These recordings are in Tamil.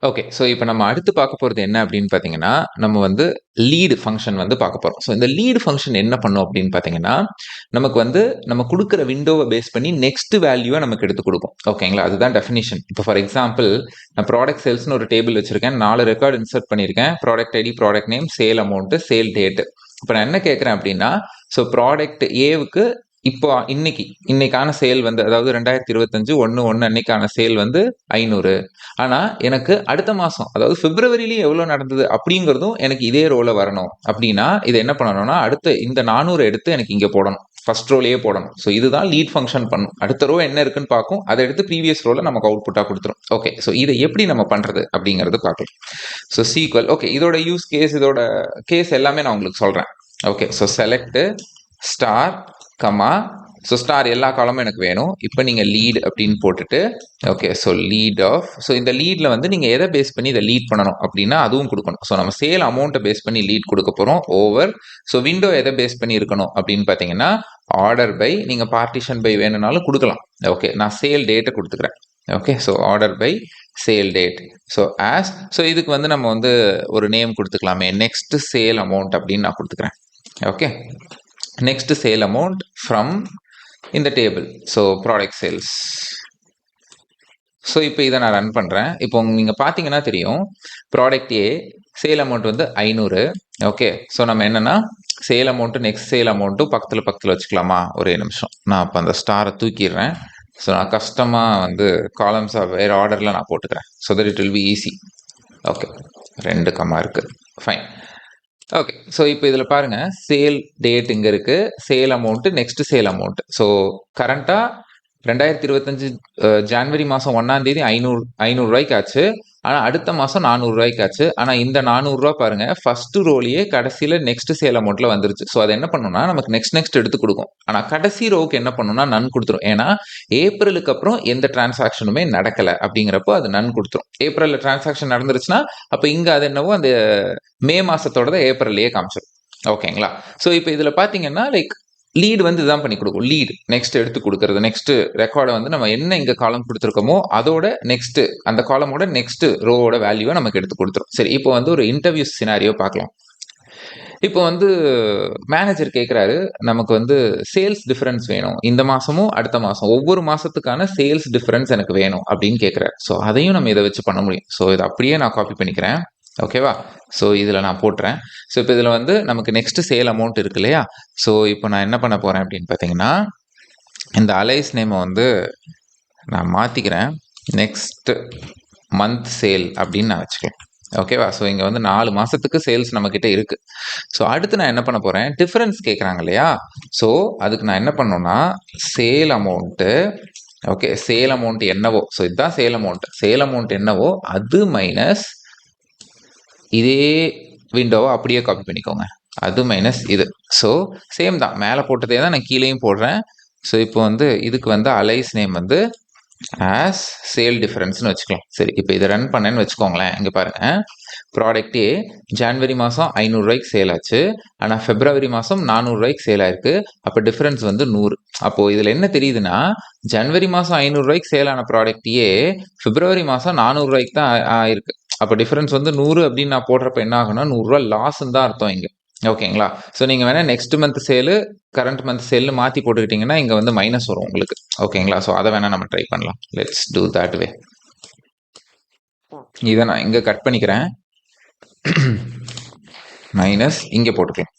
ஓகே. ஸோ இப்போ நம்ம அடுத்து பார்க்க போறது என்ன அப்படின்னு பார்த்தீங்கன்னா, நம்ம வந்து லீடு ஃபங்ஷன் வந்து பார்க்க போறோம். ஸோ இந்த லீடு ஃபங்ஷன் என்ன பண்ணும் அப்படின்னு பார்த்தீங்கன்னா, நமக்கு வந்து நம்ம குடுக்குற விண்டோவ பேஸ் பண்ணி நெக்ஸ்ட் வேல்யூவ நமக்கு எடுத்து குடுக்கும். ஓகேங்களா? அதுதான் டெஃபினிஷன். இப்போ ஃபார் எக்ஸாம்பிள் நான் ப்ராடக்ட் சேல்ஸ்ன்னு ஒரு டேபிள் வச்சிருக்கேன். 4 ரெக்கார்ட் இன்சர்ட் பண்ணியிருக்கேன். Product ID, product name, sale amount, sale date. இப்போ நான் என்ன கேட்கிறேன் அப்படின்னா, ஸோ ப்ராடக்ட் ஏவுக்கு இப்போ இன்னைக்கான சேல் வந்து அதாவது 2025 1/1 அன்னைக்கான சேல் வந்து 500. ஆனா எனக்கு அடுத்த மாசம் அதாவது பிப்ரவரியிலயும் எவ்வளவு நடந்தது அப்படிங்கிறதும் எனக்கு இதே ரோல வரணும் அப்படின்னா இதை என்ன பண்ணணும்னா அடுத்த இந்த 400 எடுத்து எனக்கு இங்க போடணும். ஃபர்ஸ்ட் ரோலையே போடணும். ஸோ இதுதான் லீட் ஃபங்க்ஷன் பண்ணும். அடுத்த ரோ என்ன இருக்குன்னு பார்க்கும். அதை எடுத்து ப்ரீவியஸ் ரோல நமக்கு அவுட்புட்டா கொடுத்துரும். ஓகே. ஸோ இதை எப்படி நம்ம பண்றது அப்படிங்கறது பார்க்கலாம். ஸோ சீக்வல் ஓகே இதோட யூஸ் கேஸ் இதோட கேஸ் எல்லாமே நான் உங்களுக்கு சொல்றேன். Okay. So select star comma so star எல்லா காலமும் எனக்கு வேணும். இப்போ நீங்கள் லீட் அப்படின்னு போட்டுட்டு okay so lead of so இந்த லீடில் வந்து நீங்கள் எதை பேஸ் பண்ணி இதை லீட் பண்ணணும் அப்படின்னா அதுவும் கொடுக்கணும். ஸோ நம்ம சேல் அமௌண்ட்டை பேஸ் பண்ணி லீட் கொடுக்க போகிறோம் ஓவர். ஸோ விண்டோ எதை பேஸ் பண்ணி இருக்கணும் அப்படின்னு பார்த்தீங்கன்னா ஆர்டர் பை நீங்கள் பார்ட்டிஷன் பை வேணும்னாலும் கொடுக்கலாம். ஓகே நான் சேல் டேட்டை கொடுத்துக்கிறேன். Okay so order by sale date. So as so இதுக்கு வந்து நம்ம வந்து ஒரு நேம் கொடுத்துக்கலாமே நெக்ஸ்ட் சேல் அமௌண்ட் அப்படின்னு நான் கொடுத்துக்கிறேன். Okay next sale amount from in the table so product sales. So இப்போ இதை நான் ரன் பண்ணுறேன். இப்போ நீங்கள் பார்த்தீங்கன்னா தெரியும் ப்ராடக்ட் ஏ சேல் அமௌண்ட் வந்து 500. ஓகே ஸோ நம்ம என்னென்னா சேல் அமௌண்ட்டு நெக்ஸ்ட் சேல் அமௌண்ட்டும் பக்கத்தில் வச்சுக்கலாமா? ஒரே நிமிஷம் நான் அப்போ அந்த ஸ்டாரை தூக்கிடுறேன். ஸோ நான் கஷ்டமாக வந்து காலம்ஸாக வேறு ஆர்டரில் நான் போட்டுக்கிறேன். So that it will be easy. Okay 2 comma இருக்குது. ஃபைன். ஓகே ஸோ இப்போ இதில் பாருங்கள் சேல் டேட் இங்கே இருக்குது. Sale amount next sale amount. So கரண்ட்டாக 2025 ஜான்வரி மாதம் 1ஆம் தேதி 500 ரூபாய்க்கு ஆச்சு. ஆனால் அடுத்த மாதம் 400 ரூபாய்க்கு ஆச்சு. ஆனால் இந்த 400 ரூபா பாருங்கள் ஃபர்ஸ்ட் ரோலையே கடைசியில் நெக்ஸ்ட் சேல் அமௌண்ட்டில் வந்துருச்சு. ஸோ அதை என்ன பண்ணணும்னா நமக்கு நெக்ஸ்ட் எடுத்து கொடுக்கும். ஆனால் கடைசி ரோவுக்கு என்ன பண்ணணும்னா நன் கொடுத்துரும். ஏன்னா ஏப்ரலுக்கு அப்புறம் எந்த டிரான்சாக்ஷனுமே நடக்கலை அப்படிங்கிறப்போ அது நன் கொடுத்துரும். ஏப்ரலில் டிரான்சாக்ஷன் நடந்துருச்சுன்னா அப்போ இங்கே அது என்னவோ அந்த மே மாதத்தோட ஏப்ரல்லையே காமிச்சிடும். ஓகேங்களா? ஸோ இப்போ இதில் பார்த்தீங்கன்னா லைக் லீடு வந்து இதுதான் பண்ணி கொடுக்கும். லீடு நெக்ஸ்ட் எடுத்து கொடுக்கறது. நெக்ஸ்ட் ரெக்கார்டை வந்து நம்ம என்ன இங்கே காலம் கொடுத்துருக்கோமோ அதோட நெக்ஸ்ட் அந்த காலமோட நெக்ஸ்ட் ரோவோட வேல்யூவை நமக்கு எடுத்து கொடுத்துரும். சரி இப்போ வந்து ஒரு இன்டர்வியூ சினாரியோ பார்க்கலாம். இப்போ வந்து மேனேஜர் கேட்குறாரு நமக்கு வந்து சேல்ஸ் டிஃபரன்ஸ் வேணும் இந்த மாதமும் அடுத்த மாதம் ஒவ்வொரு மாதத்துக்கான சேல்ஸ் டிஃபரன்ஸ் எனக்கு வேணும் அப்படின்னு கேட்குறாரு. ஸோ அதையும் நம்ம இதை வச்சு பண்ண முடியும். ஸோ இதை அப்படியே நான் காப்பி பண்ணிக்கிறேன். ஓகேவா? ஸோ இதில் நான் போட்டுறேன். ஸோ இப்போ இதில் வந்து நமக்கு நெக்ஸ்ட் சேல் அமௌண்ட் இருக்கு இல்லையா? ஸோ இப்போ நான் என்ன பண்ண போகிறேன் அப்படின்னு பார்த்தீங்கன்னா இந்த அலைஸ் நேமை வந்து நான் மாற்றிக்கிறேன். நெக்ஸ்ட் மந்த் சேல் அப்படின்னு நான் வச்சுக்கிறேன். ஓகேவா? ஸோ இங்கே வந்து 4 மாதத்துக்கு சேல்ஸ் நம்மக்கிட்ட இருக்குது. ஸோ அடுத்து நான் என்ன பண்ண போகிறேன் டிஃபரன்ஸ் கேட்குறாங்க இல்லையா? ஸோ அதுக்கு நான் என்ன பண்ணணும்னா sale amount okay sale amount என்னவோ ஸோ இதுதான் சேல் அமௌண்ட் என்னவோ அது மைனஸ் இதே விண்டோவை அப்படியே காப்பி பண்ணிக்கோங்க. அது மைனஸ் இது. ஸோ சேம் தான் மேலே போட்டதே தான் நான் கீழேயும் போடுறேன். ஸோ இப்போ வந்து இதுக்கு வந்து அலைஸ் நேம் வந்து ஆஸ் சேல் டிஃபரன்ஸ்னு வச்சுக்கலாம். சரி இப்போ இதை ரன் பண்ணேன்னு வச்சுக்கோங்களேன். இங்கே பாருங்கள் ப்ராடக்டே ஜான்வரி மாதம் 500 ரூபாய்க்கு சேல் ஆச்சு. ஆனால் பிப்ரவரி மாதம் 400 ரூபாய்க்கு சேல் ஆயிருக்கு. அப்போ டிஃபரன்ஸ் வந்து 100. அப்போது இதில் என்ன தெரியுதுன்னா ஜனவரி மாதம் 500 ரூபாய்க்கு சேல் ஆன ப்ராடக்டையே பிப்ரவரி மாதம் 400 ரூபாய்க்கு தான் ஆயிருக்கு. அப்போ டிஃபரன்ஸ் வந்து 100 அப்படின்னு நான் போடுறப்ப என்ன ஆகுனா 100 ரூபா லாஸ்ன்னு தான் அர்த்தம் இங்கே. ஓகேங்களா? ஸோ நீங்கள் வேணால் நெக்ஸ்ட் மந்த் சேலு கரண்ட் மந்த் சேல்னு மாற்றி போட்டுக்கிட்டிங்கன்னா இங்கே வந்து மைனஸ் வரும் உங்களுக்கு. ஓகேங்களா? ஸோ அதை வேணால் நம்ம ட்ரை பண்ணலாம். Let's do that way. இதை நான் இங்கே கட் பண்ணிக்கிறேன். மைனஸ் இங்கே போட்டுக்கலாம்.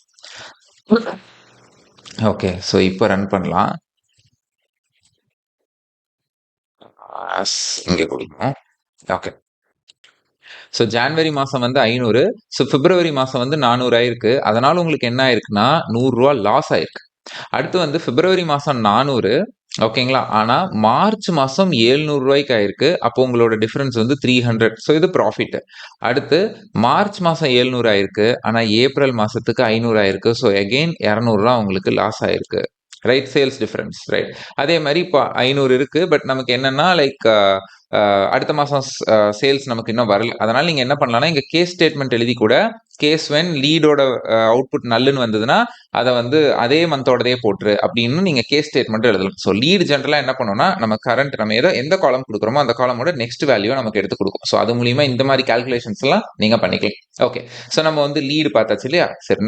ஓகே ஸோ இப்போ ரன் பண்ணலாம். இங்கே கொடுக்கணும். ஓகே ஸோ ஜான்வரி மாதம் வந்து 500. ஸோ பிப்ரவரி மாதம் வந்து 400 ஆயிருக்கு. அதனால் உங்களுக்கு என்ன ஆயிருக்குன்னா 100 ரூபா லாஸ் ஆயிருக்கு. அடுத்து வந்து பிப்ரவரி மாதம் 400. ஓகேங்களா? ஆனால் மார்ச் மாதம் 700 ரூபாய்க்கு ஆயிருக்கு. அப்போ உங்களோட டிஃபரன்ஸ் வந்து 300. ஸோ இது ப்ராஃபிட். அடுத்து மார்ச் மாதம் 700 ஆயிருக்கு. ஆனால் ஏப்ரல் மாதத்துக்கு 500 ஆயிருக்கு. ஸோ அகெயின் 200 ரூபா உங்களுக்கு லாஸ் ஆயிருக்கு. ரைட்? Sales difference. ரைட்? அதே மாதிரி இப்போ 500 இருக்கு. பட் நமக்கு என்னன்னா லைக் அடுத்த மாதம் சேல்ஸ் நமக்கு இன்னும் வரல. அதனால் நீங்கள் என்ன பண்ணலாம்னா இங்கே கேஸ் ஸ்டேட்மெண்ட் எழுதி கூட கேஸ் வென் லீடோட அவுட்புட் நல்லுன்னு வந்ததுன்னா அதை வந்து அதே மந்தோடதே போட்டுரு அப்படின்னு நீங்கள் கேஸ் ஸ்டேட்மெண்ட் எழுதலாம். ஸோ லீடு ஜென்ரலாக என்ன பண்ணோம்னா நம்ம கரண்ட் நம்ம எந்த காலம் கொடுக்குறோமோ அந்த காலமோட நெக்ஸ்ட் வேல்யூவை நமக்கு எடுத்து கொடுக்கும். ஸோ அது மூலியமா இந்த மாதிரி கால்குலேஷன்ஸ்லாம் நீங்கள் பண்ணிக்கலாம். ஓகே, ஸோ நம்ம வந்து லீடு பார்த்தாச்சு இல்லையா? சரி,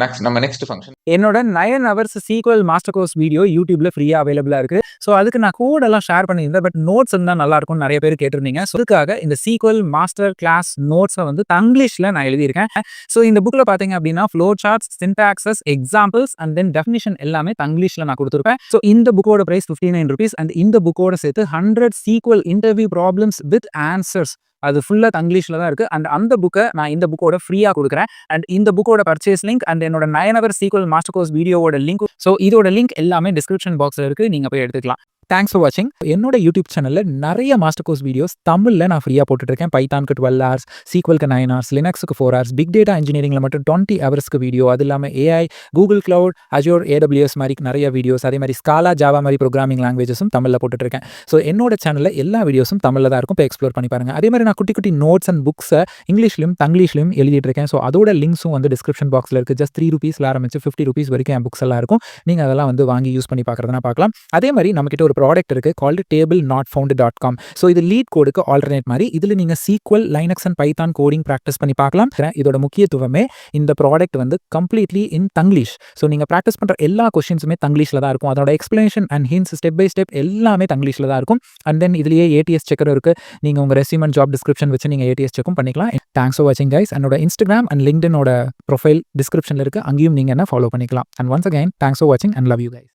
நெக்ஸ்ட் ஃபங்க்ஷன் என்னோட 9 hours SQL master course video யூடியூப்ல ஃப்ரீயா அவைலபிளா இருக்கு. ஸோ அதுக்கு நான் கோட் எல்லாம் ஷேர் பண்ணியிருந்தேன். பட் நோட்ஸ் இருந்தா நல்லா இருக்கும்னு நிறைய பேர் கேட்டிருந்தீங்க. ஸோ அதுக்காக இந்த SQL மாஸ்டர் கிளாஸ் நோட்ஸை வந்து தங்கிலீஷ்ல நான் எழுதியிருக்கேன். ஸோ இந்த புக்ல பாத்தீங்க அப்படின்னா flow charts, syntaxes, examples and then definition எல்லாமே தங்கிலீஷ்ல நான் கொடுத்துருப்பேன். ஸோ இந்த புக்கோட பிரைஸ் ₹59 அண்ட் இந்த புக்கோட சேர்த்து 100 SQL interview problems with answers அது ஃபுல்லா தங்கிலீஷ்ல தான் இருக்கு. அண்ட் அந்த புக்கை நான் இந்த புக்கோட ஃப்ரீயா கொடுக்குறேன். அண்ட் இந்த புக்கோட பர்ச்சேஸ் லிங்க் அண்ட் என்னோட 9 hours SQL மாஸ்டர் கோர்ஸ் வீடியோவோட லிங்க், ஸோ இதோட லிங்க் எல்லாமே டிஸ்கிரிப்ஷன் பாக்ஸ்ல இருக்கு. நீங்க போய் எடுத்துக்கலாம். தேங்க்ஸ் ஃபார் வாட்சிங். என்னோட யூடியூப் சேனல்ல நிறைய மாஸ்டர் கோர்ஸ் வீடியோஸ் தமிழ்ல நான் ஃப்ரீயா போட்டுட்டு இருக்கேன். பைத்தானுக்கு 12 hours, சீக்வலுக்கு 9 hours, லினக்ஸுக்கு 4 hours, பிக் டேட்டா இன்ஜினியரிங்ல மட்டும் 20 hoursக்கு வீடியோ, அது இல்லாமல் AI, Google cloud, Azure, AWS மாதிரி நிறைய வீடியோஸ், அதே மாதிரி ஸ்காலா, ஜாவா மாதிரி ப்ரோக்ராமிங் லாங்குவேஜஸும் தமிழ்ல போட்டுட்டு இருக்கேன். ஸோ என்னோட சேனல்ல எல்லா வீடியோஸும் தமிழ்ல தான் இருக்கும். இப்போ எக்ஸ்ப்ளோர் பண்ணி பாருங்க. அதே மாதிரி நான் குட்டி குட்டி நோட்ஸ் அண்ட் புக்ஸை இங்கிலீஷ்லையும் தங்கிலீஷ்லையும் எழுதிட்டு இருக்கேன். ஸோ அதோட லிங்க்ஸும் வந்து டிஸ்கிரிப்ஷன் பாக்ஸ்ல இருக்கு. ஜஸ்ட் ₹3 ஆரம்பிச்சு ₹50 வரைக்கும் என் புக்ஸ் எல்லாம் இருக்கும். நீங்க அதெல்லாம் வந்து வாங்கி யூஸ் பண்ணி பார்க்கறதுனா பார்க்கலாம். அதே மாதிரி நம்ம கிட்ட ஒரு ப்ராடக்ட் இருக்கு கால்டு tablenotfound.com. ஸோ இது லீட் கோடுக்கு ஆல்டர்னேட் மாதிரி. இதுல நீங்க SQL, Linux and Python coding practice பண்ணி பார்க்கலாம். இதோட முக்கியத்துவமே இந்த ப்ராடக்ட் வந்து கம்ப்ளீட்லி இன் தங்கிலீஷ். ஸோ நீங்க ப்ராக்டிஸ் பண்ற எல்லா கொஸ்டின்ஸுமே தங்கிலீஷ்ல தான் இருக்கும். அதோட explanation and hints step by step எல்லாமே தங்கிலீஷ்ல தான் இருக்கும். அண்ட் தென் இதுலயே ATS செக்கர் இருக்கு. நீங்க உங்க ரெஸ்யூம் அண்ட் ஜாப் டிஸ்கிரிப்ஷன் வச்சு நீங்க ATS செக்கும் பண்ணிக்கலாம். தேங்க்ஸ் ஃபார் வாட்சிங் கைஸ். என்னோட இன்ஸ்டாகிராம் அண்ட் லிங்க்டினோட ப்ரொஃபைல் டிஸ்கிரிப்ஷன்ல இருக்கு. அங்கேயும் நீங்க என்ன ஃபாலோ பண்ணிக்கலாம். And once again thanks for வாட்சிங் அண்ட் லவ் யூ கைஸ்.